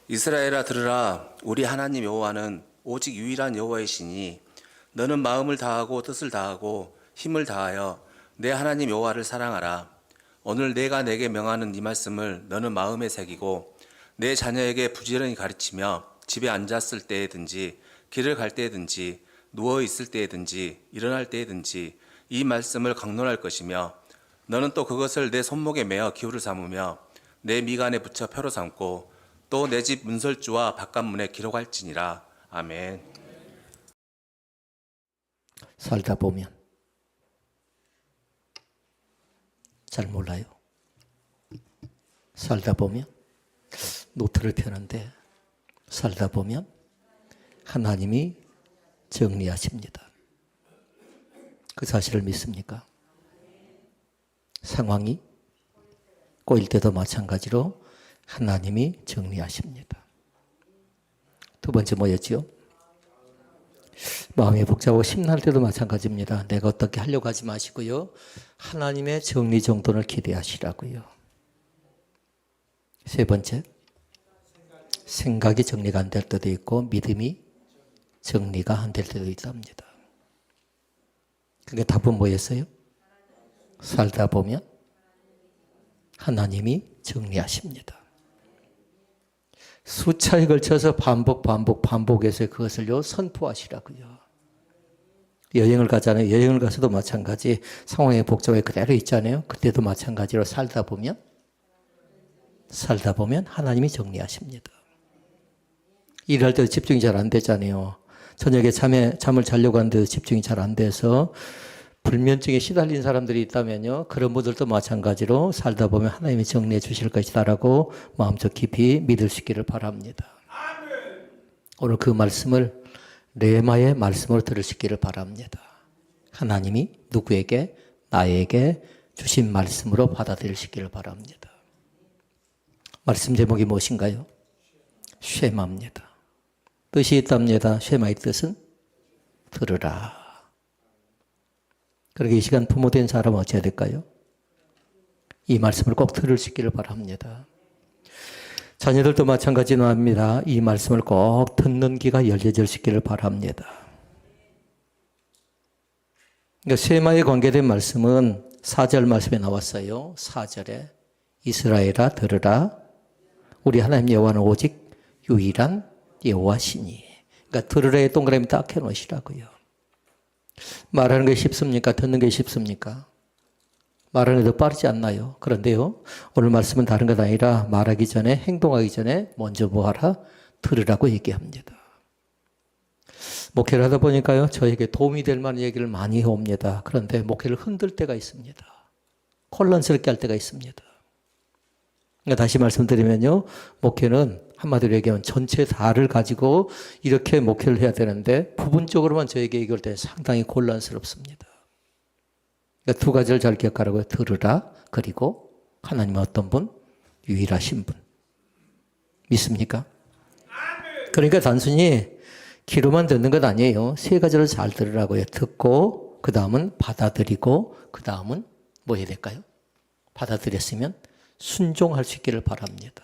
이스라엘아 들으라. 우리 하나님 여호와는 오직 유일한 여호와이시니 너는 마음을 다하고 뜻을 다하고 힘을 다하여 내 하나님 여호와를 사랑하라. 오늘 내가 내게 명하는 이 말씀을 너는 마음에 새기고 내 자녀에게 부지런히 가르치며 집에 앉았을 때에든지 길을 갈 때에든지 누워 있을 때에든지 일어날 때에든지 이 말씀을 강론할 것이며 너는 또 그것을 내 손목에 매어 기호를 삼으며 내 미간에 붙여 표로 삼고 또 내 집 문설주와 바깥문에 기록할지니라. 아멘. 살다 보면 잘 몰라요. 살다 보면 노트를 펴는데 살다 보면 하나님이 정리하십니다. 그 사실을 믿습니까? 상황이 꼬일 때도 마찬가지로 하나님이 정리하십니다. 두 번째 뭐였지요? 마음이 복잡하고 심란할 때도 마찬가지입니다. 내가 어떻게 하려고 하지 마시고요. 하나님의 정리정돈을 기대하시라고요. 세 번째, 생각이 정리가 안 될 때도 있고 믿음이 정리가 안 될 때도 있답니다. 그게 답은 뭐였어요? 살다 보면 하나님이 정리하십니다. 수차에 걸쳐서 반복해서 그것을요 선포하시라고요. 여행을 가잖아요. 여행을 가서도 마찬가지 상황이 복잡하게 그대로 있잖아요. 그때도 마찬가지로 살다 보면 하나님이 정리하십니다. 일할 때도 집중이 잘 안 되잖아요. 저녁에 잠을 자려고 하는데도 집중이 잘 안 돼서 불면증에 시달린 사람들이 있다면요. 그런 분들도 마찬가지로 살다 보면 하나님이 정리해 주실 것이다라고 마음속 깊이 믿을 수 있기를 바랍니다. 오늘 그 말씀을 레마의 말씀으로 들을 수 있기를 바랍니다. 하나님이 누구에게 나에게 주신 말씀으로 받아들일 수 있기를 바랍니다. 말씀 제목이 무엇인가요? 쉐마입니다. 뜻이 있답니다. 쉐마의 뜻은 들으라. 그러게 이 시간 부모된 사람은 어찌해야 될까요? 이 말씀을 꼭 들을 수 있기를 바랍니다. 자녀들도 마찬가지로 합니다. 이 말씀을 꼭 듣는 귀가 열려질 수 있기를 바랍니다. 그러니까 쉐마에 관계된 말씀은 4절 말씀에 나왔어요. 4절에 이스라엘아 들으라. 우리 하나님 여호와는 오직 유일한 여호와시니. 그러니까 들으라에 동그라미 딱 해놓으시라고요. 말하는 게 쉽습니까? 듣는 게 쉽습니까? 말하는 게 더 빠르지 않나요? 그런데요, 오늘 말씀은 다른 것 아니라 말하기 전에, 행동하기 전에 먼저 뭐 하라? 들으라고 얘기합니다. 목회를 하다 보니까요, 저에게 도움이 될 만한 얘기를 많이 해옵니다. 그런데 목회를 흔들 때가 있습니다. 혼란스럽게 할 때가 있습니다. 그러니까 다시 말씀드리면요, 목회는 한마디로 얘기하면 전체 다를 가지고 이렇게 목회를 해야 되는데 부분적으로만 저에게 얘기할 때 상당히 곤란스럽습니다. 그러니까 두 가지를 잘 기억하라고요. 들으라, 그리고 하나님은 어떤 분? 유일하신 분. 믿습니까? 그러니까 단순히 귀로만 듣는 것 아니에요. 세 가지를 잘 들으라고요. 듣고, 그 다음은 받아들이고, 그 다음은 뭐 해야 될까요? 받아들였으면 순종할 수 있기를 바랍니다.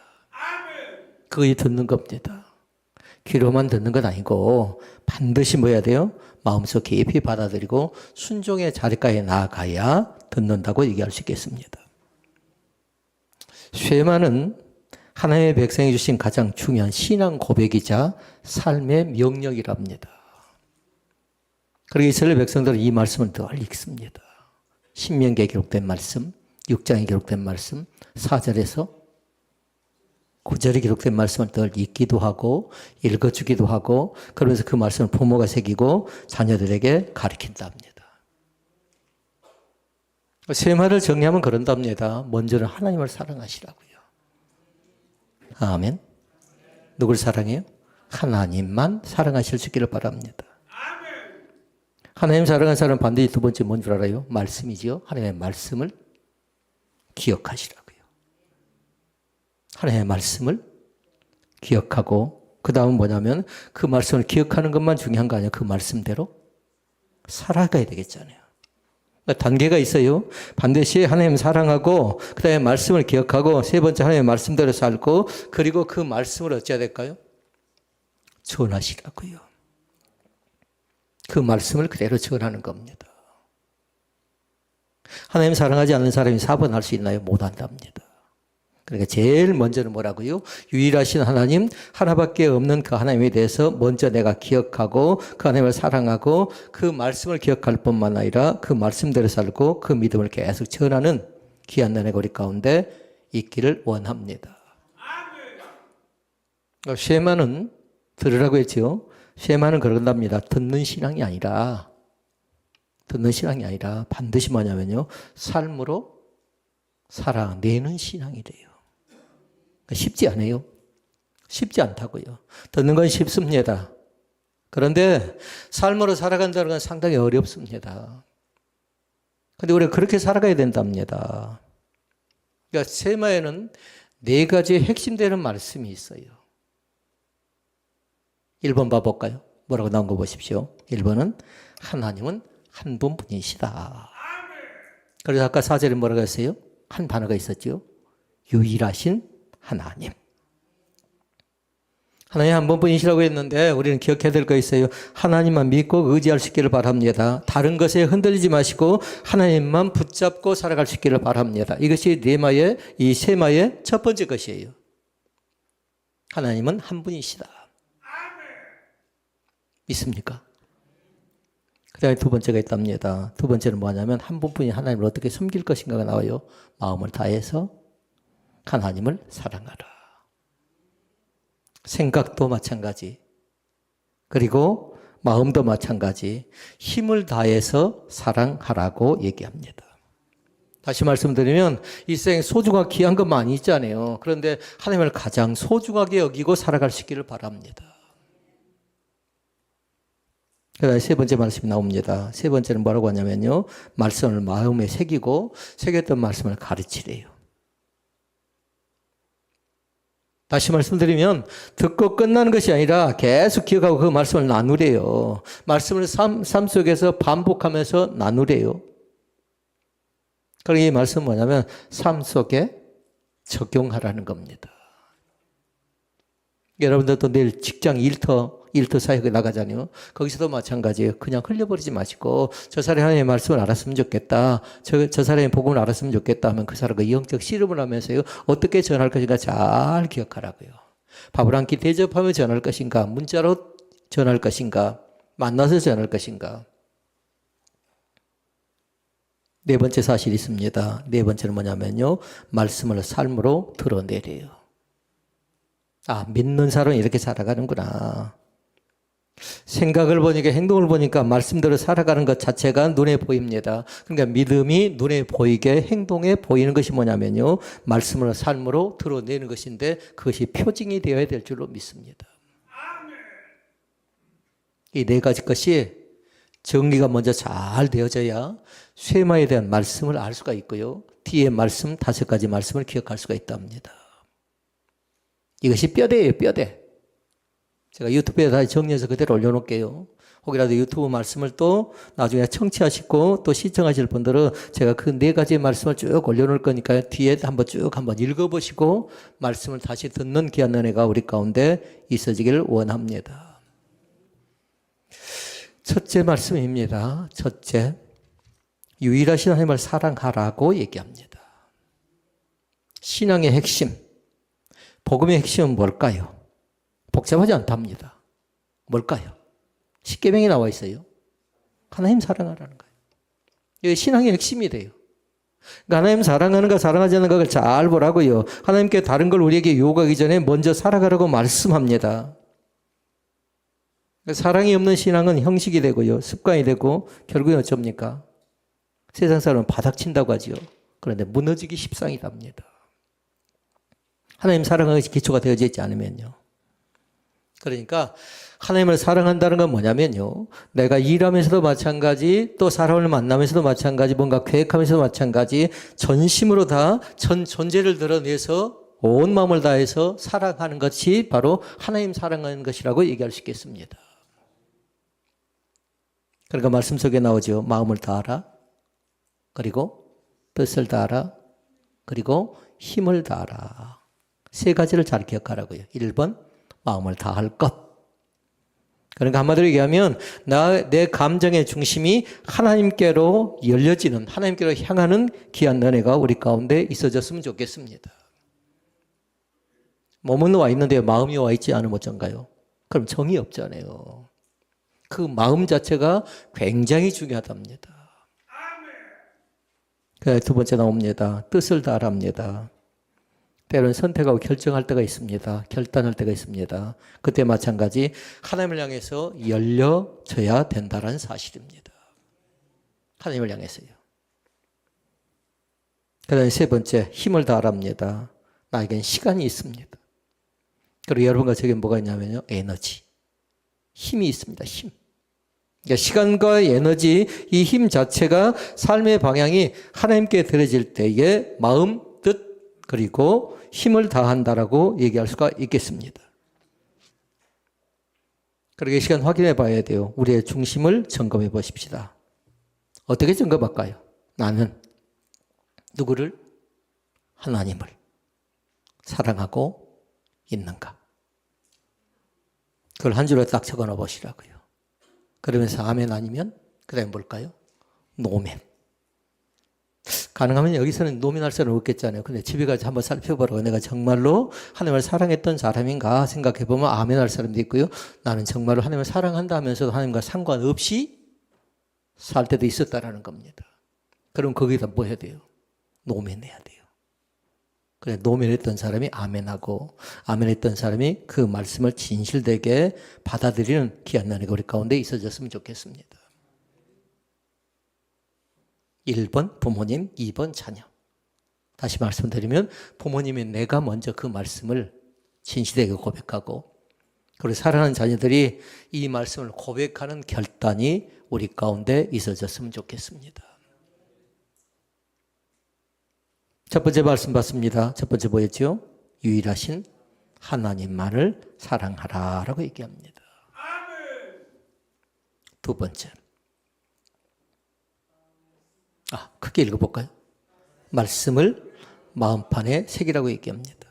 그게 듣는 겁니다. 귀로만 듣는 건 아니고 반드시 뭐 해야 돼요? 마음속 깊이 받아들이고 순종의 자리까지 나아가야 듣는다고 얘기할 수 있겠습니다. 쉐마는 하나님의 백성이 주신 가장 중요한 신앙 고백이자 삶의 명령이랍니다. 그리고 이스라엘 백성들은 이 말씀을 늘 읽습니다. 신명기에 기록된 말씀, 6장에 기록된 말씀, 4절에서 9절에 기록된 말씀을 늘 읽기도 하고 읽어주기도 하고 그러면서 그 말씀을 부모가 새기고 자녀들에게 가르친답니다. 쉐마를 정리하면 그런답니다. 먼저는 하나님을 사랑하시라고요. 아멘. 누굴 사랑해요? 하나님만 사랑하실 수 있기를 바랍니다. 하나님 사랑하는 사람은 반드시 두 번째 뭔 줄 알아요? 말씀이지요. 하나님의 말씀을 기억하시라고요. 하나님의 말씀을 기억하고 그 다음은 뭐냐면 그 말씀을 기억하는 것만 중요한 거 아니에요. 그 말씀대로 살아가야 되겠잖아요. 그러니까 단계가 있어요. 반드시 하나님 사랑하고 그다음에 말씀을 기억하고 세 번째 하나님의 말씀대로 살고 그리고 그 말씀을 어찌해야 될까요? 전하시라고요. 그 말씀을 그대로 전하는 겁니다. 하나님 사랑하지 않는 사람이 4번 할 수 있나요? 못한답니다. 그러니까 제일 먼저는 뭐라고요? 유일하신 하나님, 하나밖에 없는 그 하나님에 대해서 먼저 내가 기억하고 그 하나님을 사랑하고 그 말씀을 기억할 뿐만 아니라 그 말씀대로 살고 그 믿음을 계속 전하는 귀한 은혜가 우리 가운데 있기를 원합니다. 쉐마는 들으라고 했죠. 쉐마는 그런답니다. 듣는 신앙이 아니라 반드시 뭐냐면요. 삶으로 살아내는 신앙이 돼요. 쉽지 않아요. 쉽지 않다고요. 듣는 건 쉽습니다. 그런데 삶으로 살아간다는 건 상당히 어렵습니다. 그런데 우리가 그렇게 살아가야 된답니다. 그러니까 세마에는 4가지 핵심되는 말씀이 있어요. 1번 봐볼까요? 뭐라고 나온 거 보십시오. 1번은 하나님은 한 분뿐이시다. 그래서 아까 4절에 뭐라고 했어요? 한 단어가 있었죠. 유일하신 하나님. 하나님 한 분뿐이시라고 했는데 우리는 기억해야 될 거 있어요. 하나님만 믿고 의지할 수 있기를 바랍니다. 다른 것에 흔들리지 마시고 하나님만 붙잡고 살아갈 수 있기를 바랍니다. 이것이 이 세마의 첫 번째 것이에요. 하나님은 한 분이시다. 믿습니까? 그 다음에 두 번째가 있답니다. 두 번째는 뭐냐면 한 분뿐이 하나님을 어떻게 섬길 것인가가 나와요. 마음을 다해서 하나님을 사랑하라. 생각도 마찬가지. 그리고 마음도 마찬가지. 힘을 다해서 사랑하라고 얘기합니다. 다시 말씀드리면 이 세상에 소중하고 귀한 것 많이 있잖아요. 그런데 하나님을 가장 소중하게 여기고 살아갈 수 있기를 바랍니다. 그다음에 세 번째 말씀이 나옵니다. 세 번째는 뭐라고 하냐면요. 말씀을 마음에 새기고 새겼던 말씀을 가르치래요. 다시 말씀드리면 듣고 끝나는 것이 아니라 계속 기억하고 그 말씀을 나누래요. 말씀을 삶 속에서 반복하면서 나누래요. 그러니까 이 말씀은 뭐냐면 삶 속에 적용하라는 겁니다. 여러분들도 내일 직장 일터 사역에 나가잖아요. 거기서도 마찬가지예요. 그냥 흘려버리지 마시고 저 사람이 하나님의 말씀을 알았으면 좋겠다. 저 사람의 복음을 알았으면 좋겠다 하면 그 사람과 영적 씨름을 하면서요. 어떻게 전할 것인가 잘 기억하라고요. 밥을 한 끼 대접하며 전할 것인가? 문자로 전할 것인가? 만나서 전할 것인가? 네 번째 사실이 있습니다. 네 번째는 뭐냐면요. 말씀을 삶으로 드러내래요. 아, 믿는 사람은 이렇게 살아가는구나. 생각을 보니까 행동을 보니까 말씀대로 살아가는 것 자체가 눈에 보입니다. 그러니까 믿음이 눈에 보이게 행동에 보이는 것이 뭐냐면요. 말씀을 삶으로 드러내는 것인데 그것이 표징이 되어야 될 줄로 믿습니다. 이 4가지 것이 정리가 먼저 잘 되어져야 쇠마에 대한 말씀을 알 수가 있고요. 뒤에 말씀 5가지 말씀을 기억할 수가 있답니다. 이것이 뼈대예요, 뼈대. 제가 유튜브에 다시 정리해서 그대로 올려놓을게요. 혹이라도 유튜브 말씀을 또 나중에 청취하시고 또 시청하실 분들은 제가 그 4가지 말씀을 쭉 올려놓을 거니까 뒤에 한번 읽어보시고 말씀을 다시 듣는 귀한 은혜가 우리 가운데 있어지기를 원합니다. 첫째 말씀입니다. 첫째, 유일하신 하나님을 사랑하라고 얘기합니다. 신앙의 핵심, 복음의 핵심은 뭘까요? 복잡하지 않답니다. 뭘까요? 십계명이 나와 있어요. 하나님 사랑하라는 거예요. 이게 신앙의 핵심이 돼요. 그러니까 하나님 사랑하는가 사랑하지 않는가 그걸 잘 보라고요. 하나님께 다른 걸 우리에게 요구하기 전에 먼저 살아가라고 말씀합니다. 사랑이 없는 신앙은 형식이 되고요. 습관이 되고 결국엔 어쩝니까? 세상 사람은 바닥친다고 하죠. 그런데 무너지기 십상이답니다. 하나님 사랑하는 것이 기초가 되어져 있지 않으면요. 그러니까 하나님을 사랑한다는 건 뭐냐면요. 내가 일하면서도 마찬가지, 또 사람을 만나면서도 마찬가지, 뭔가 계획하면서도 마찬가지, 전심으로 다 전 존재를 드러내서 온 마음을 다해서 사랑하는 것이 바로 하나님 사랑하는 것이라고 얘기할 수 있겠습니다. 그러니까 말씀 속에 나오죠. 마음을 다하라, 그리고 뜻을 다하라, 그리고 힘을 다하라. 세 가지를 잘 기억하라고요. 1번 마음을 다할 것. 그러니까 한마디로 얘기하면 내 감정의 중심이 하나님께로 열려지는, 하나님께로 향하는 귀한 은혜가 우리 가운데 있어졌으면 좋겠습니다. 몸은 와 있는데 마음이 와 있지 않으면 어쩐가요? 그럼 정이 없잖아요. 그 마음 자체가 굉장히 중요하답니다. 두 번째 나옵니다. 뜻을 다하랍니다. 때로는 선택하고 결정할 때가 있습니다. 결단할 때가 있습니다. 그때 마찬가지 하나님을 향해서 열려져야 된다는 사실입니다. 하나님을 향해서요. 그 다음에 세 번째, 힘을 다하랍니다. 나에겐 시간이 있습니다. 그리고 여러분과 저에게 뭐가 있냐면요. 에너지. 힘이 있습니다. 힘. 그러니까 시간과 에너지, 이 힘 자체가 삶의 방향이 하나님께 드려질 때에 마음, 뜻, 그리고 힘을 다한다라고 얘기할 수가 있겠습니다. 그러게 시간 확인해 봐야 돼요. 우리의 중심을 점검해 보십시다. 어떻게 점검할까요? 나는 누구를? 하나님을 사랑하고 있는가? 그걸 한 줄로 딱 적어 놓아 보시라고요. 그러면서 아멘 아니면 그 다음에 뭘까요? 노멘. 가능하면 여기서는 노멘할 사람은 없겠잖아요. 근데 집에 가서 한번 살펴보라고. 내가 정말로 하나님을 사랑했던 사람인가 생각해보면 아멘 할 사람도 있고요. 나는 정말로 하나님을 사랑한다 하면서도 하나님과 상관없이 살 때도 있었다라는 겁니다. 그럼 거기다 뭐 해야 돼요? 노멘해야 돼요. 그래, 노멘했던 사람이 아멘하고, 아멘했던 사람이 그 말씀을 진실되게 받아들이는 귀한 은혜가 우리 가운데 있어졌으면 좋겠습니다. 1번 부모님, 2번 자녀. 다시 말씀드리면 부모님이 내가 먼저 그 말씀을 진실되게 고백하고, 그리고 사랑하는 자녀들이 이 말씀을 고백하는 결단이 우리 가운데 있어졌으면 좋겠습니다. 첫 번째 말씀 봤습니다. 첫 번째 뭐였죠? 유일하신 하나님만을 사랑하라라고 얘기합니다. 두 번째. 크게 읽어볼까요? 말씀을 마음판에 새기라고 얘기합니다.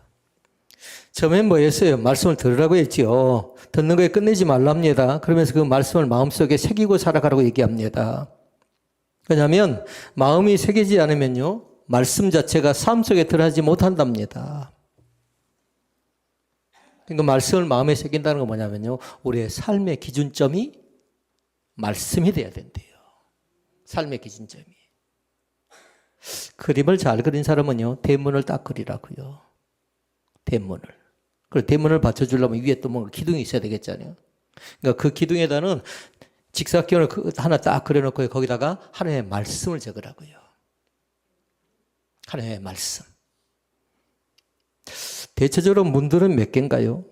처음엔 뭐였어요? 말씀을 들으라고 했지요. 듣는 거에 끝내지 말랍니다. 그러면서 그 말씀을 마음속에 새기고 살아가라고 얘기합니다. 왜냐하면 마음이 새기지 않으면요. 말씀 자체가 삶 속에 들어가지 못한답니다. 그러니까 말씀을 마음에 새긴다는 건 뭐냐면요. 우리의 삶의 기준점이 말씀이 돼야 된대요. 삶의 기준점이. 그림을 잘 그린 사람은요. 대문을 딱 그리라고요. 대문을. 그리고 대문을 받쳐주려면 위에 또 뭔가 기둥이 있어야 되겠잖아요. 그러니까 그 기둥에다는 직사각형을 하나 딱 그려놓고 거기다가 하나님의 말씀을 적으라고요. 하나님의 말씀. 대체적으로 문들은 몇 개인가요?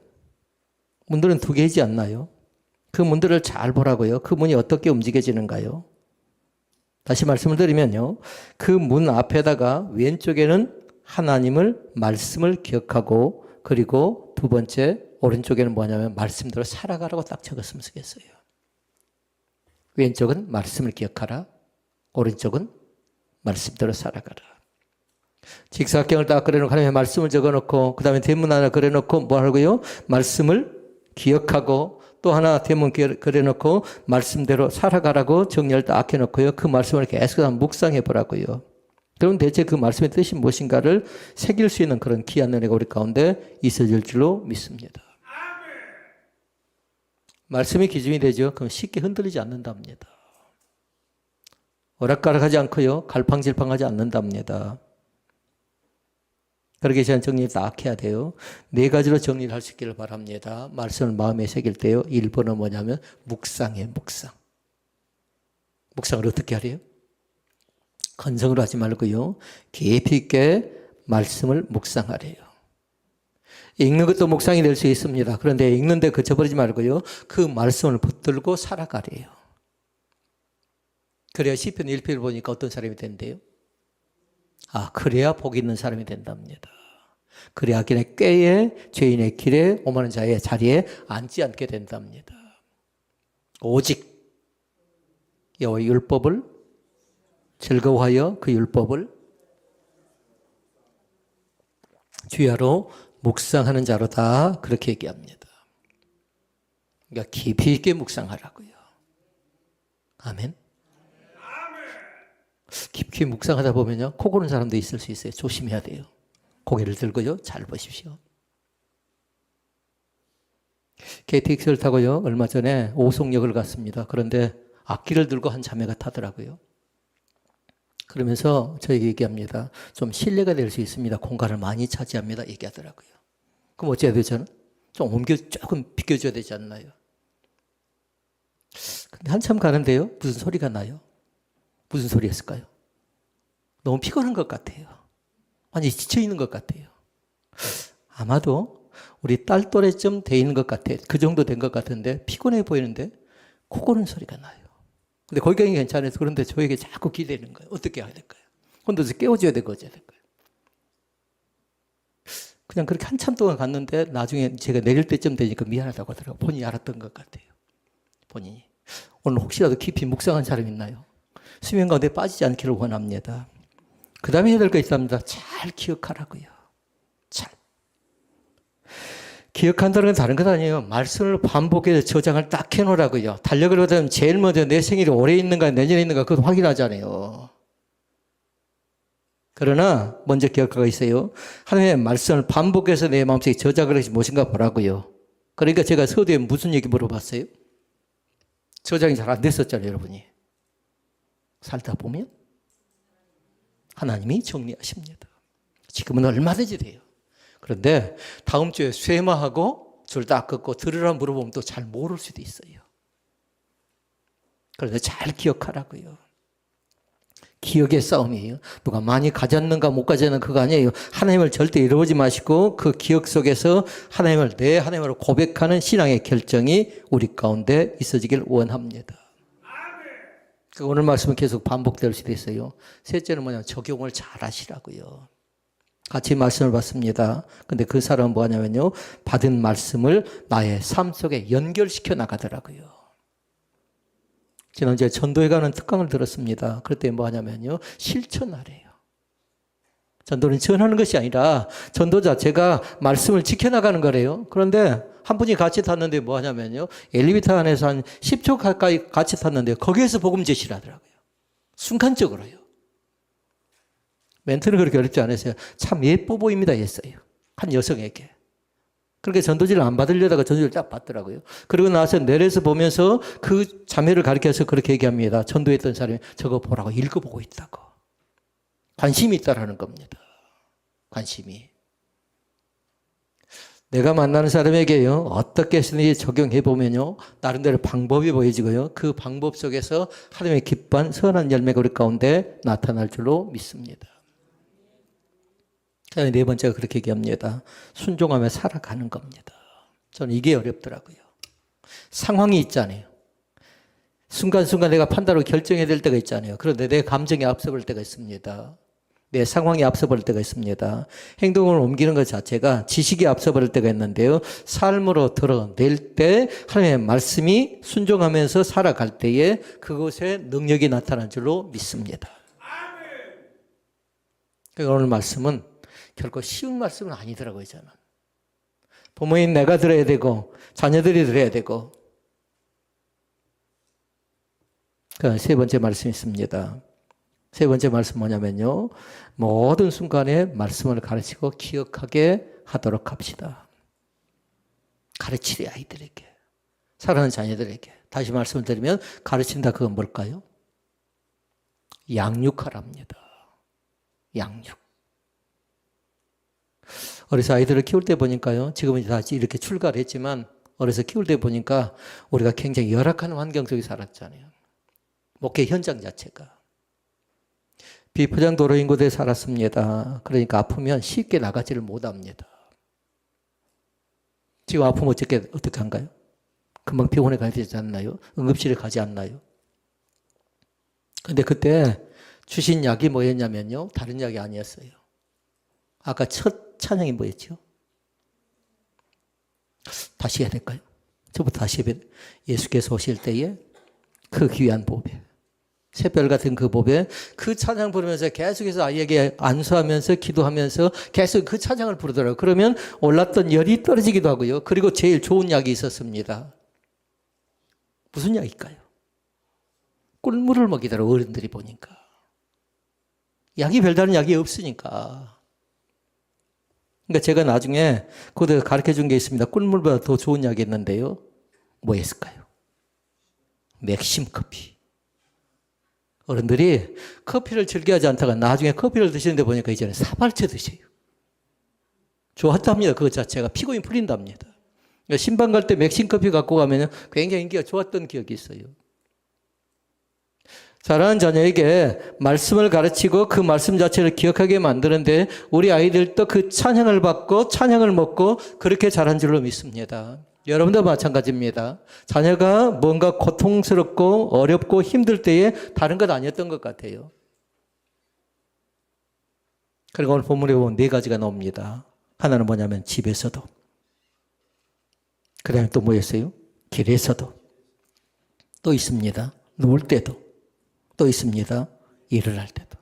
문들은 2개이지 않나요? 그 문들을 잘 보라고요. 그 문이 어떻게 움직여지는가요? 다시 말씀을 드리면요. 그 문 앞에다가 왼쪽에는 하나님을 말씀을 기억하고 그리고 두 번째 오른쪽에는 뭐냐면 말씀대로 살아가라고 딱 적었으면 좋겠어요. 왼쪽은 말씀을 기억하라. 오른쪽은 말씀대로 살아가라. 직사각형을 딱 그려놓고 하나님의 말씀을 적어놓고 그 다음에 대문 하나 그려놓고 뭐 하고요? 말씀을 기억하고 또 하나 대문 그려놓고 말씀대로 살아가라고 정리를 딱 해놓고요. 그 말씀을 계속 한번 묵상해 보라고요. 그럼 대체 그 말씀의 뜻이 무엇인가를 새길 수 있는 그런 귀한 은혜가 우리 가운데 있어질 줄로 믿습니다. 말씀이 기준이 되죠. 그럼 쉽게 흔들리지 않는답니다. 오락가락하지 않고요. 갈팡질팡하지 않는답니다. 그렇게 제가 정리를 딱 해야 돼요. 4가지로 정리를 할 수 있기를 바랍니다. 말씀을 마음에 새길 때요. 1번은 뭐냐면 묵상이에요. 묵상. 묵상을 어떻게 하래요? 건성으로 하지 말고요. 깊이 있게 말씀을 묵상하래요. 읽는 것도 묵상이 될 수 있습니다. 그런데 읽는데 그쳐버리지 말고요. 그 말씀을 붙들고 살아가래요. 그래야 시편 1편을 보니까 어떤 사람이 된대요? 그래야 복 있는 사람이 된답니다. 그래야 그의 꾀에 죄인의 길에 오만한 자의 자리에 앉지 않게 된답니다. 오직 여호와의 율법을 즐거워하여 그 율법을 주야로 묵상하는 자로다. 그렇게 얘기합니다. 그러니까 깊이 있게 묵상하라고요. 아멘. 깊이 묵상하다 보면요, 코 고는 사람도 있을 수 있어요. 조심해야 돼요. 고개를 들고요, 잘 보십시오. KTX를 타고요, 얼마 전에 오송역을 갔습니다. 그런데 악기를 들고 한 자매가 타더라고요. 그러면서 저에게 얘기합니다. 좀 실례가 될 수 있습니다. 공간을 많이 차지합니다. 얘기하더라고요. 그럼 어찌해야 되죠? 좀 조금 비켜줘야 되지 않나요? 근데 한참 가는데요, 무슨 소리가 나요? 무슨 소리였을까요? 너무 피곤한 것 같아요. 완전히 지쳐있는 것 같아요. 아마도 우리 딸 또래쯤 돼 있는 것 같아요. 그 정도 된 것 같은데 피곤해 보이는데 코 고는 소리가 나요. 근데 거기까지 괜찮아서 그런데 저에게 자꾸 기대는 거예요. 어떻게 해야 될까요? 혼자서 깨워줘야 되고 어째야 될까요? 그냥 그렇게 한참 동안 갔는데 나중에 제가 내릴 때쯤 되니까 미안하다고 하더라고요. 본인이 알았던 것 같아요. 본인이. 오늘 혹시라도 깊이 묵상한 사람 있나요? 수면 가운데 빠지지 않기를 원합니다. 그 다음에 해야 될 거 있답니다. 잘 기억하라고요. 잘. 기억한다는 건 다른 것 아니에요. 말씀을 반복해서 저장을 딱 해놓으라고요. 달력을 보면 제일 먼저 내 생일이 올해 있는가 내년에 있는가 그것도 확인하잖아요. 그러나 먼저 기억하고 있어요. 하나님의 말씀을 반복해서 내 마음속에 저장을 해서 무엇인가 보라고요. 그러니까 제가 서두에 무슨 얘기 물어봤어요? 저장이 잘 안 됐었잖아요, 여러분이. 살다 보면 하나님이 정리하십니다. 지금은 얼마든지 돼요. 그런데 다음 주에 쇠마하고 줄 다 긋고 들으라 물어보면 또 잘 모를 수도 있어요. 그런데 잘 기억하라고요. 기억의 싸움이에요. 누가 많이 가졌는가 못 가졌는가 그거 아니에요. 하나님을 절대 잃어보지 마시고 그 기억 속에서 하나님을 내 하나님으로 고백하는 신앙의 결정이 우리 가운데 있어지길 원합니다. 오늘 말씀은 계속 반복될 수도 있어요. 셋째는 뭐냐면 적용을 잘 하시라고요. 같이 말씀을 받습니다. 근데 그 사람은 뭐냐면요, 받은 말씀을 나의 삶 속에 연결시켜 나가더라고요. 지난주에 전도에 가는 특강을 들었습니다. 그때 뭐 하냐면요, 실천하래요. 전도는 전하는 것이 아니라 전도 자체가 말씀을 지켜나가는 거래요. 그런데 한 분이 같이 탔는데 뭐 하냐면요, 엘리베이터 안에서 한 10초 가까이 같이 탔는데 거기에서 복음 제시를 하더라고요. 순간적으로요. 멘트는 그렇게 어렵지 않았어요. 참 예뻐 보입니다 했어요. 한 여성에게. 그렇게 전도지를 안 받으려다가 전도지를 딱 받더라고요. 그리고 나서 내려서 보면서 그 자매를 가리켜서 그렇게 얘기합니다. 전도했던 사람이 저거 보라고 읽어보고 있다고. 관심이 있다라는 겁니다. 관심이. 내가 만나는 사람에게요, 어떻게 했는지 적용해보면요, 나름대로 방법이 보여지고요, 그 방법 속에서 하나님의 기뻐한 선한 열매가 우리 가운데 나타날 줄로 믿습니다. 네 번째가 그렇게 얘기합니다. 순종하며 살아가는 겁니다. 저는 이게 어렵더라고요. 상황이 있잖아요. 순간순간 내가 판단으로 결정해야 될 때가 있잖아요. 그런데 내 감정이 앞서볼 때가 있습니다. 내 상황이 앞서버릴 때가 있습니다. 행동을 옮기는 것 자체가 지식이 앞서버릴 때가 있는데요. 삶으로 드러낼 때 하나님의 말씀이 순종하면서 살아갈 때에 그곳에 능력이 나타난 줄로 믿습니다. 그러니까 오늘 말씀은 결코 쉬운 말씀은 아니더라고요, 저는. 부모인 내가 들어야 되고 자녀들이 들어야 되고. 세 번째 말씀이 있습니다. 세 번째 말씀 뭐냐면요, 모든 순간에 말씀을 가르치고 기억하게 하도록 합시다. 가르치래, 아이들에게. 사랑하는 자녀들에게. 다시 말씀을 드리면 가르친다, 그건 뭘까요? 양육하랍니다. 양육. 어려서 아이들을 키울 때 보니까요, 지금은 다시 이렇게 출가를 했지만 어려서 키울 때 보니까 우리가 굉장히 열악한 환경 속에 살았잖아요. 목회 현장 자체가. 비포장 도로 인구대에 살았습니다. 그러니까 아프면 쉽게 나가지를 못합니다. 지금 아프면 어떻게 한가요? 금방 병원에 가야 되지 않나요? 응급실에 가지 않나요? 근데 그때 주신 약이 뭐였냐면요, 다른 약이 아니었어요. 아까 첫 찬양이 뭐였죠? 다시 해야 될까요? 저부터 다시 해야 돼요. 예수께서 오실 때에 그 귀한 보배. 새별 같은 그 법에 그 찬양 부르면서 계속해서 아이에게 안수하면서 기도하면서 계속 그 찬양을 부르더라고요. 그러면 올랐던 열이 떨어지기도 하고요. 그리고 제일 좋은 약이 있었습니다. 무슨 약일까요? 꿀물을 먹이더라고요. 어른들이 보니까. 약이 별다른 약이 없으니까. 그러니까 제가 나중에 그것도 가르쳐 준 게 있습니다. 꿀물보다 더 좋은 약이 있는데요. 뭐였을까요? 맥심 커피. 어른들이 커피를 즐겨하지 않다가 나중에 커피를 드시는데 보니까 이제는 사발채 드셔요. 좋았답니다. 그것 자체가 피곤이 풀린답니다. 그러니까 신방 갈 때 맥심 커피 갖고 가면 굉장히 인기가 좋았던 기억이 있어요. 사랑하는 자녀에게 말씀을 가르치고 그 말씀 자체를 기억하게 만드는데 우리 아이들도 그 찬양을 받고 찬양을 먹고 그렇게 자란 줄로 믿습니다. 여러분도 마찬가지입니다. 자녀가 뭔가 고통스럽고 어렵고 힘들 때에 다른 것 아니었던 것 같아요. 그리고 오늘 본문에 보면 4가지가 나옵니다. 하나는 뭐냐면 집에서도, 그 다음에 또 뭐였어요? 길에서도, 또 있습니다. 누울 때도, 또 있습니다. 일을 할 때도.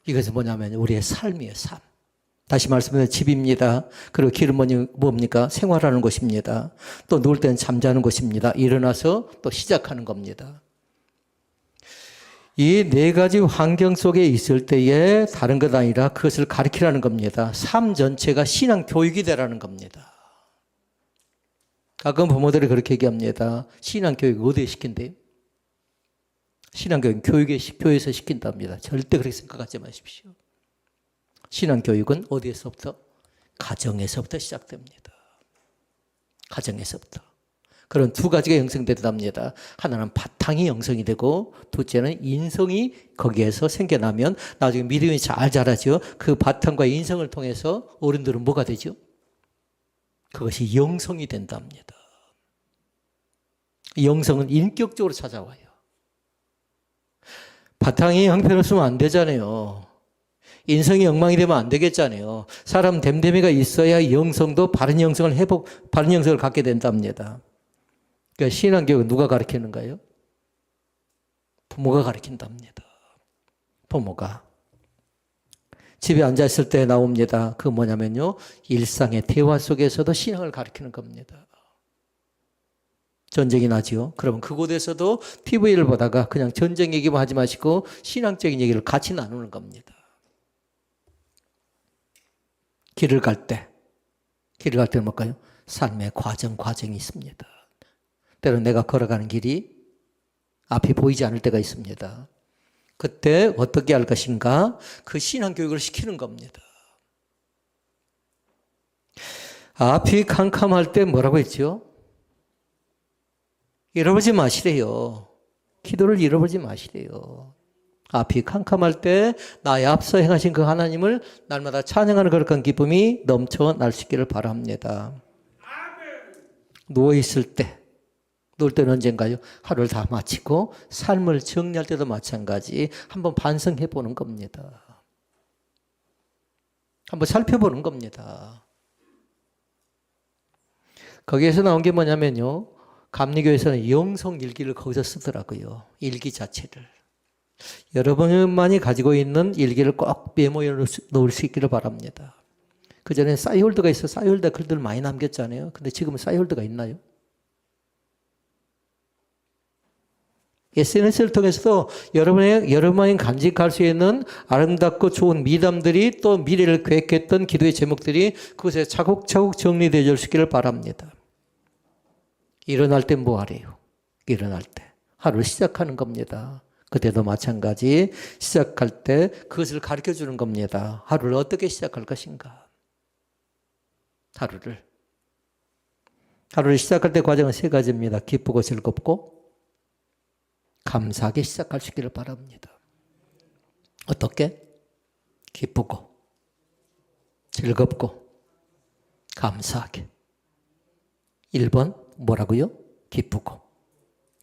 이것은 뭐냐면 우리의 삶이에요. 삶. 다시 말씀드리면 집입니다. 그리고 길은 뭡니까? 생활하는 곳입니다. 또 누울 때는 잠자는 곳입니다. 일어나서 또 시작하는 겁니다. 이 4가지 환경 속에 있을 때에 다른 것 아니라 그것을 가르치라는 겁니다. 삶 전체가 신앙 교육이 되라는 겁니다. 가끔 부모들이 그렇게 얘기합니다. 신앙 교육 어디에 시킨대요? 신앙 교육 교회에서 시킨답니다. 절대 그렇게 생각하지 마십시오. 신앙 교육은 어디에서부터? 가정에서부터 시작됩니다. 가정에서부터. 그런 2가지가 형성된답니다. 하나는 바탕이 형성이 되고 둘째는 인성이 거기에서 생겨나면 나중에 믿음이 잘 자라죠. 그 바탕과 인성을 통해서 어른들은 뭐가 되죠? 그것이 영성이 된답니다. 영성은 인격적으로 찾아와요. 바탕이 형편없으면 안 되잖아요. 인성이 엉망이 되면 안 되겠잖아요. 사람 됨됨이가 있어야 영성도 바른 영성을 바른 영성을 갖게 된답니다. 그러니까 신앙교육은 누가 가르치는가요? 부모가 가르친답니다. 부모가. 집에 앉아있을 때 나옵니다. 그 뭐냐면요. 일상의 대화 속에서도 신앙을 가르치는 겁니다. 전쟁이 나지요. 그러면 그곳에서도 TV를 보다가 그냥 전쟁 얘기만 하지 마시고 신앙적인 얘기를 같이 나누는 겁니다. 길을 갈 때는 뭘까요? 삶의 과정이 있습니다. 때로는 내가 걸어가는 길이 앞이 보이지 않을 때가 있습니다. 그때 어떻게 할 것인가? 그 신앙교육을 시키는 겁니다. 앞이 캄캄할 때 뭐라고 했죠? 잃어버리지 마시래요. 기도를 잃어버리지 마시래요. 앞이 캄캄할 때 나의 앞서 행하신 그 하나님을 날마다 찬양하는 거룩한 기쁨이 넘쳐날 수 있기를 바랍니다. 누워있을 때, 누울 때는 언젠가요? 하루를 다 마치고 삶을 정리할 때도 마찬가지 한번 반성해 보는 겁니다. 한번 살펴보는 겁니다. 거기에서 나온 게 뭐냐면요. 감리교에서는 영성일기를 거기서 쓰더라고요. 일기 자체를. 여러분만이 가지고 있는 일기를 꼭 메모해 놓을 수 있기를 바랍니다. 그전에 싸이홀드가 있어 싸이홀드 글들 많이 남겼잖아요. 근데 지금은 싸이홀드가 있나요? SNS를 통해서도 여러분만이 간직할 수 있는 아름답고 좋은 미담들이 또 미래를 계획했던 기도의 제목들이 그것에 차곡차곡 정리되어 줄 있기를 바랍니다. 일어날 때 뭐 하래요? 일어날 때. 하루를 시작하는 겁니다. 그때도 마찬가지 시작할 때 그것을 가르쳐 주는 겁니다. 하루를 어떻게 시작할 것인가? 하루를 시작할 때 과정은 3가지입니다. 기쁘고 즐겁고 감사하게 시작할 수 있기를 바랍니다. 어떻게? 기쁘고 즐겁고 감사하게. 1번 뭐라고요? 기쁘고.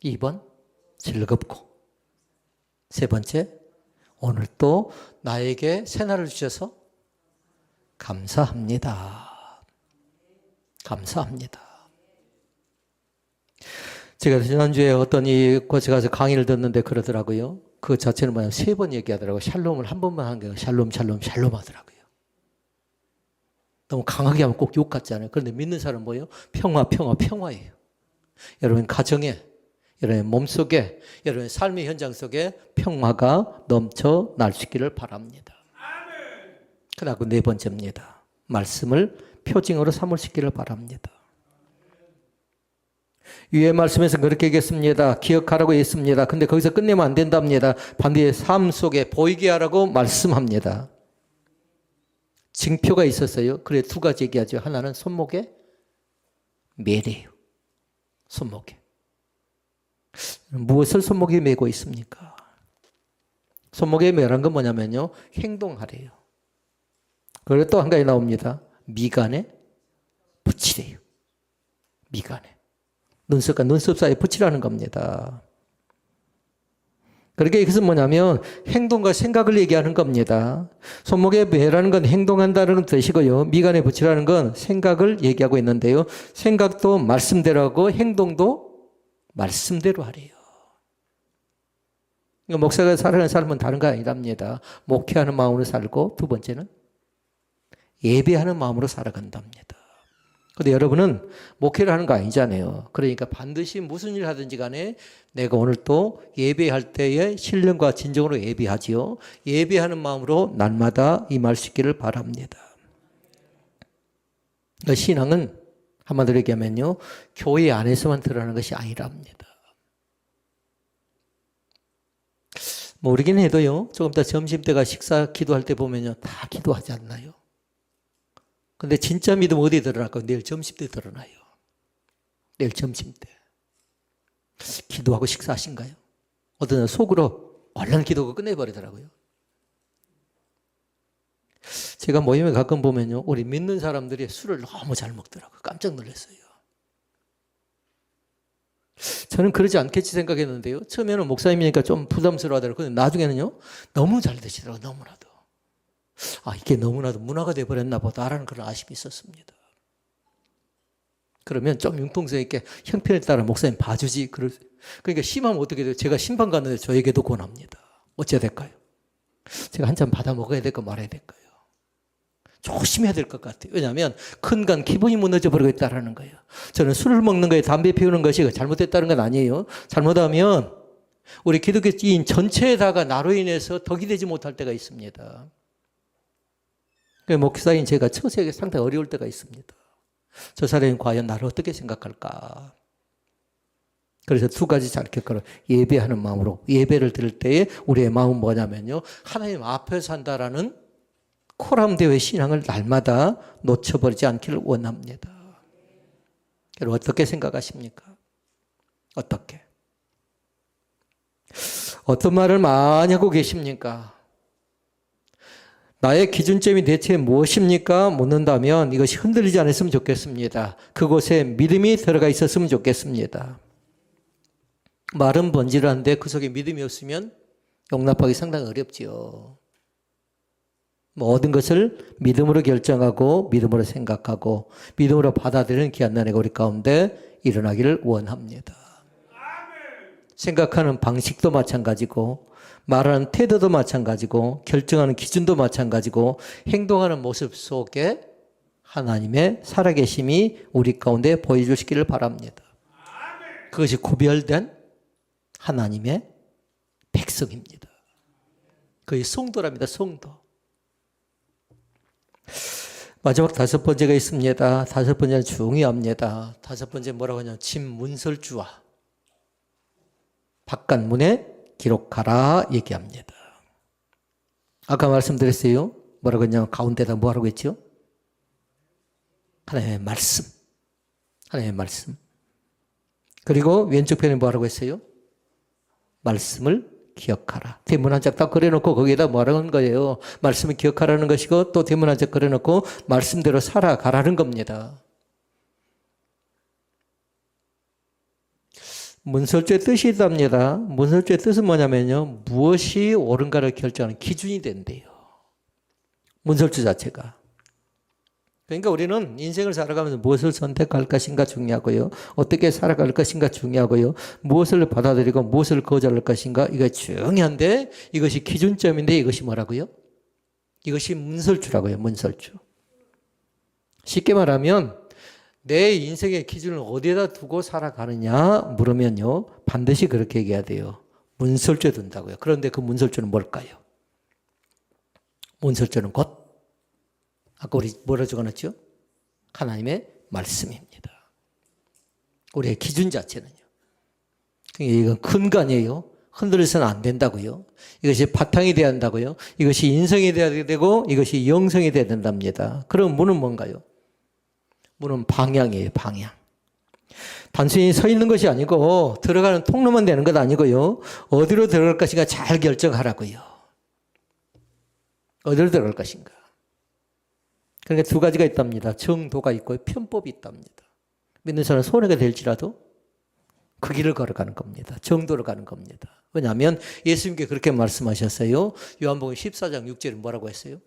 2번 즐겁고. 3번째 오늘 또 나에게 새날을 주셔서 감사합니다. 감사합니다. 제가 지난주에 어떤 이 곳에 가서 강의를 듣는데 그러더라고요. 그 자체는 뭐냐면 3번 얘기하더라고요. 샬롬을 한 번만 한 거예요. 샬롬, 샬롬, 샬롬 하더라고요. 너무 강하게 하면 꼭 욕 같잖아요. 그런데 믿는 사람은 뭐예요? 평화, 평화, 평화예요. 여러분 가정에, 여러분 몸속에, 여러분 삶의 현장 속에 평화가 넘쳐날 수 있기를 바랍니다. 그리고 4번째입니다. 말씀을 표징으로 삼을 수 있기를 바랍니다. 위의 말씀에서 그렇게 얘기했습니다. 기억하라고 했습니다. 근데 거기서 끝내면 안 된답니다. 반드시 삶 속에 보이게 하라고 말씀합니다. 징표가 있었어요. 그래 2가지 얘기하죠. 하나는 손목에 매래요. 손목에. 무엇을 손목에 매고 있습니까? 손목에 매란 건 뭐냐면요. 행동하래요. 그리고 또 한 가지 나옵니다. 미간에 붙이래요. 미간에. 눈썹과 눈썹 사이에 붙이라는 겁니다. 그러니까 이것은 뭐냐면 행동과 생각을 얘기하는 겁니다. 손목에 매라는 건 행동한다는 뜻이고요. 미간에 붙이라는 건 생각을 얘기하고 있는데요. 생각도 말씀대로 하고 행동도 말씀대로 하래요. 목사가 살아가는 삶은 다른 거 아니랍니다. 목회하는 마음으로 살고 2번째는 예배하는 마음으로 살아간답니다. 근데 여러분은 목회를 하는 거 아니잖아요. 그러니까 반드시 무슨 일 하든지 간에 내가 오늘 또 예배할 때에 신령과 진정으로 예배하지요. 예배하는 마음으로 날마다 임할 수 있기를 바랍니다. 그러니까 신앙은 한마디로 얘기하면요. 교회 안에서만 드러나는 것이 아니랍니다. 뭐 우리긴 해도요. 조금 이따 점심때가 식사 기도할 때 보면요. 다 기도하지 않나요? 근데 진짜 믿음 어디에 드러날까요? 내일 점심 때 드러나요. 내일 점심 때. 기도하고 식사하신가요? 어떤 사람 속으로 얼른 기도하고 끝내버리더라고요. 제가 모임에 가끔 보면요. 우리 믿는 사람들이 술을 너무 잘 먹더라고요. 깜짝 놀랐어요. 저는 그러지 않겠지 생각했는데요. 처음에는 목사님이니까 좀 부담스러워하더라고요. 근데 나중에는요. 너무 잘 드시더라고요. 너무나도. 아, 이게 너무나도 문화가 돼버렸나 보다라는 그런 아쉬움이 있었습니다. 그러면 좀 융통성 있게 형편에 따라 목사님 봐주지. 그러니까 심하면 어떻게 돼요? 제가 심판 갔는데 저에게도 권합니다. 어찌해야 될까요? 제가 한 잔 받아 먹어야 될까 말아야 될까요? 조심해야 될 것 같아요. 왜냐하면 큰 간 기분이 무너져 버리고 있다는 거예요. 저는 술을 먹는 거에 담배 피우는 것이 잘못됐다는 건 아니에요. 잘못하면 우리 기독교인 전체에다가 나로 인해서 덕이 되지 못할 때가 있습니다. 목사인 제가 처세에 상당히 어려울 때가 있습니다. 저 사람이 과연 나를 어떻게 생각할까? 그래서 2가지 잘 기억하라. 예배하는 마음으로. 예배를 드릴 때에 우리의 마음은 뭐냐면요. 하나님 앞에서 한다라는 코람대회 신앙을 날마다 놓쳐버리지 않기를 원합니다. 여러분 어떻게 생각하십니까? 어떻게? 어떤 말을 많이 하고 계십니까? 나의 기준점이 대체 무엇입니까? 묻는다면 이것이 흔들리지 않았으면 좋겠습니다. 그곳에 믿음이 들어가 있었으면 좋겠습니다. 말은 번지르한데 그 속에 믿음이 없으면 용납하기 상당히 어렵지요. 모든 것을 믿음으로 결정하고 믿음으로 생각하고 믿음으로 받아들이는 귀한 나라가 우리 가운데 일어나기를 원합니다. 생각하는 방식도 마찬가지고 말하는 태도도 마찬가지고 결정하는 기준도 마찬가지고 행동하는 모습 속에 하나님의 살아계심이 우리 가운데 보여주시기를 바랍니다. 그것이 구별된 하나님의 백성입니다. 그게 성도랍니다. 성도. 마지막 5번째가 있습니다. 5번째는 중요합니다. 5번째 뭐라고 하냐면 진문설주와 바깥문에 기록하라 얘기합니다. 아까 말씀드렸어요. 뭐라고 했냐면 가운데다 뭐라고 했죠? 하나님의 말씀. 하나님의 말씀. 그리고 왼쪽 편에 뭐라고 했어요? 말씀을 기억하라. 대문 한 장 딱 그려놓고 거기에다 뭐라고 하는 거예요? 말씀을 기억하라는 것이고 또 대문 한 장 그려놓고 말씀대로 살아가라는 겁니다. 문설주의 뜻이 있답니다. 문설주의 뜻은 뭐냐면요. 무엇이 옳은가를 결정하는 기준이 된대요. 문설주 자체가. 그러니까 우리는 인생을 살아가면서 무엇을 선택할 것인가 중요하고요. 어떻게 살아갈 것인가 중요하고요. 무엇을 받아들이고 무엇을 거절할 것인가 이거 중요한데 이것이 기준점인데 이것이 뭐라고요? 이것이 문설주라고요. 문설주. 쉽게 말하면 내 인생의 기준을 어디에다 두고 살아가느냐 물으면요. 반드시 그렇게 얘기해야 돼요. 문설주에 둔다고요. 그런데 그 문설주는 뭘까요? 문설주는 곧 아까 우리 뭐라 적어놨죠? 하나님의 말씀입니다. 우리의 기준 자체는요. 이건 근간이에요. 흔들려서는 안 된다고요. 이것이 바탕이 돼야 한다고요. 이것이 인성이 돼야 되고 이것이 영성이 돼야 된답니다. 그럼 문은 뭔가요? 문은 방향이에요. 방향. 단순히 서 있는 것이 아니고 들어가는 통로만 되는 것 아니고요. 어디로 들어갈 것인가 잘 결정하라고요. 어디로 들어갈 것인가. 그러니까 두 가지가 있답니다. 정도가 있고 편법이 있답니다. 믿는 사람은 손해가 될지라도 그 길을 걸어가는 겁니다. 정도로 가는 겁니다. 왜냐하면 예수님께 그렇게 말씀하셨어요. 요한복음 14장 6절에 뭐라고 했어요?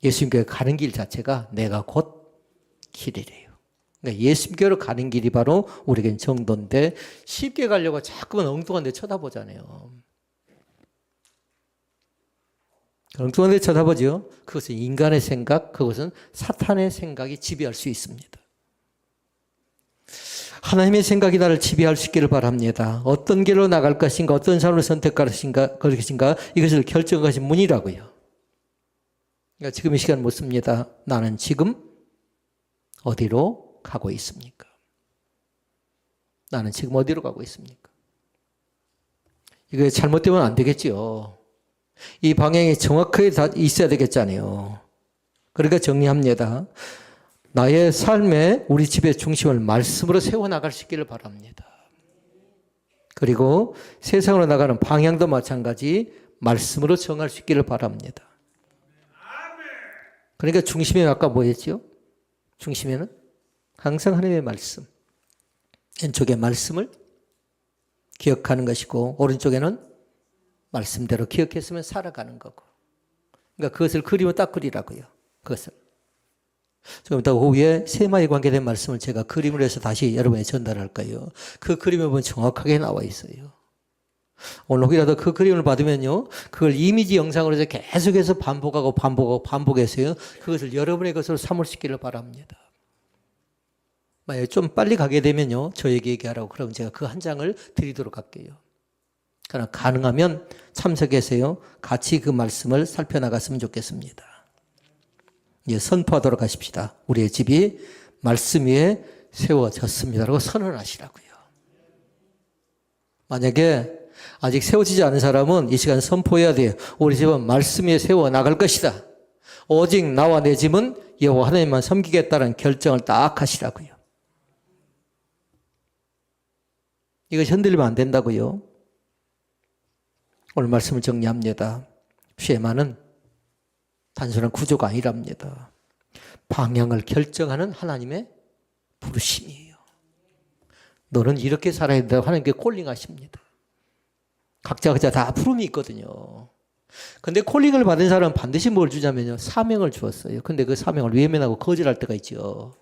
예수님께 가는 길 자체가 내가 곧 길이래요. 그러니까 예수님께로 가는 길이 바로 우리에겐 정도인데 쉽게 가려고 자꾸만 엉뚱한 데 쳐다보잖아요. 엉뚱한 데 쳐다보죠. 그것은 인간의 생각, 그것은 사탄의 생각이 지배할 수 있습니다. 하나님의 생각이 나를 지배할 수 있기를 바랍니다. 어떤 길로 나갈 것인가, 어떤 삶을 선택할 것인가, 이것을 결정하신 문이라고요. 그러니까 지금 이 시간 묻습니다. 나는 지금 어디로 가고 있습니까? 나는 지금 어디로 가고 있습니까? 이거 잘못되면 안 되겠지요. 이 방향이 정확하게 다 있어야 되겠잖아요. 그러니까 정리합니다. 나의 삶에 우리 집의 중심을 말씀으로 세워나갈 수 있기를 바랍니다. 그리고 세상으로 나가는 방향도 마찬가지 말씀으로 정할 수 있기를 바랍니다. 그러니까 중심에 아까 뭐였죠? 중심에는 항상 하나님의 말씀. 왼쪽에 말씀을 기억하는 것이고 오른쪽에는 말씀대로 기억했으면 살아가는 거고. 그러니까 그것을 그리면 딱 그리라고요. 그것을. 조금 이따 오후에 세마에 관계된 말씀을 제가 그림으로 해서 다시 여러분에 전달할 거예요. 그 그림에 보면 정확하게 나와 있어요. 오늘 혹이라도 그 그림을 받으면요. 그걸 이미지 영상으로 해서 계속해서 반복해서요. 그것을 여러분의 것으로 삼을 수 있기를 바랍니다. 만약에 좀 빨리 가게 되면요. 저에게 얘기하라고 그러면 제가 그 한 장을 드리도록 할게요. 그러나 가능하면 참석해서요. 같이 그 말씀을 살펴나갔으면 좋겠습니다. 예, 선포하도록 하십시다. 우리의 집이 말씀 위에 세워졌습니다라고 선언하시라고요. 만약에 아직 세워지지 않은 사람은 이 시간 선포해야 돼요. 우리 집은 말씀 위에 세워 나갈 것이다. 오직 나와 내 집은 여호와 하나님만 섬기겠다는 결정을 딱 하시라고요. 이것이 흔들리면 안 된다고요. 오늘 말씀을 정리합니다. 쉐마는 단순한 구조가 아니랍니다. 방향을 결정하는 하나님의 부르심이에요. 너는 이렇게 살아야 된다고 하나님께 콜링하십니다. 각자 다 부름이 있거든요. 근데 콜링을 받은 사람은 반드시 뭘 주냐면요. 사명을 주었어요. 근데 그 사명을 외면하고 거절할 때가 있죠.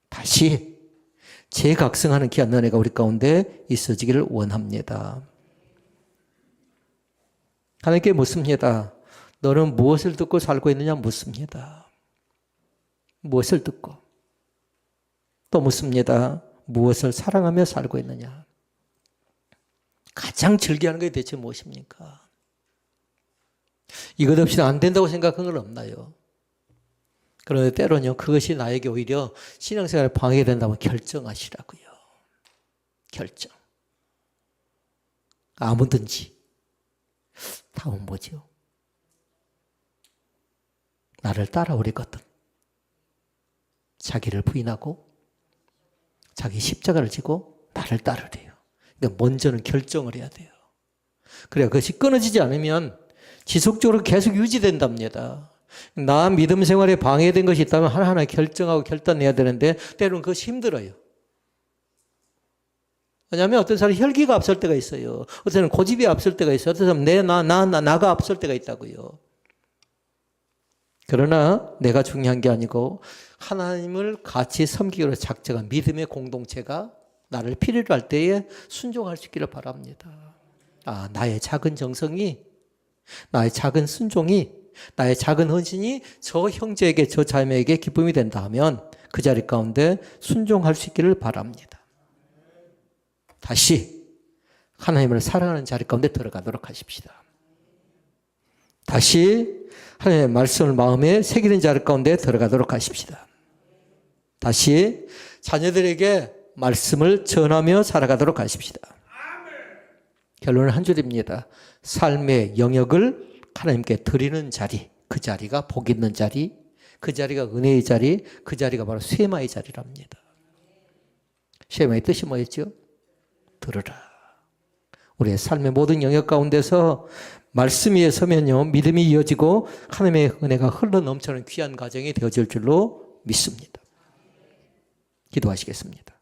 다시 재각성하는 귀한 은혜가 우리 가운데 있어지기를 원합니다. 하나님께 묻습니다. 너는 무엇을 듣고 살고 있느냐 묻습니다. 무엇을 듣고 또 묻습니다. 무엇을 사랑하며 살고 있느냐. 가장 즐겨하는 게 대체 무엇입니까? 이것 없이는 안 된다고 생각하는 건 없나요? 그런데 때로는요. 그것이 나에게 오히려 신앙생활에 방해가 된다면 결정하시라고요. 결정. 아무든지. 다음은 뭐죠? 나를 따라오리거든. 자기를 부인하고 자기 십자가를 지고 나를 따르래요. 그러니까 먼저는 결정을 해야 돼요. 그래야 그것이 끊어지지 않으면 지속적으로 계속 유지된답니다. 나 믿음 생활에 방해된 것이 있다면 하나하나 결정하고 결단해야 되는데 때로는 그것이 힘들어요. 왜냐하면 어떤 사람은 혈기가 앞설 때가 있어요. 어떤 사람은 고집이 앞설 때가 있어요. 어떤 사람은 나가 앞설 때가 있다고요. 그러나 내가 중요한 게 아니고 하나님을 같이 섬기기로 작정한 믿음의 공동체가 나를 필요로 할 때에 순종할 수 있기를 바랍니다. 나의 작은 정성이, 나의 작은 순종이, 나의 작은 헌신이 저 형제에게, 저 자매에게 기쁨이 된다 하면 그 자리 가운데 순종할 수 있기를 바랍니다. 다시 하나님을 사랑하는 자리 가운데 들어가도록 하십시다. 다시 하나님의 말씀을 마음에 새기는 자리 가운데 들어가도록 하십시다. 다시 자녀들에게 말씀을 전하며 살아가도록 하십시다. 결론은 한 줄입니다. 삶의 영역을 하나님께 드리는 자리, 그 자리가 복 있는 자리, 그 자리가 은혜의 자리, 그 자리가 바로 쇠마의 자리랍니다. 쇠마의 뜻이 뭐였죠? 들으라. 우리의 삶의 모든 영역 가운데서 말씀 위에 서면요, 믿음이 이어지고 하나님의 은혜가 흘러 넘치는 귀한 가정이 되어질 줄로 믿습니다. 기도하시겠습니다.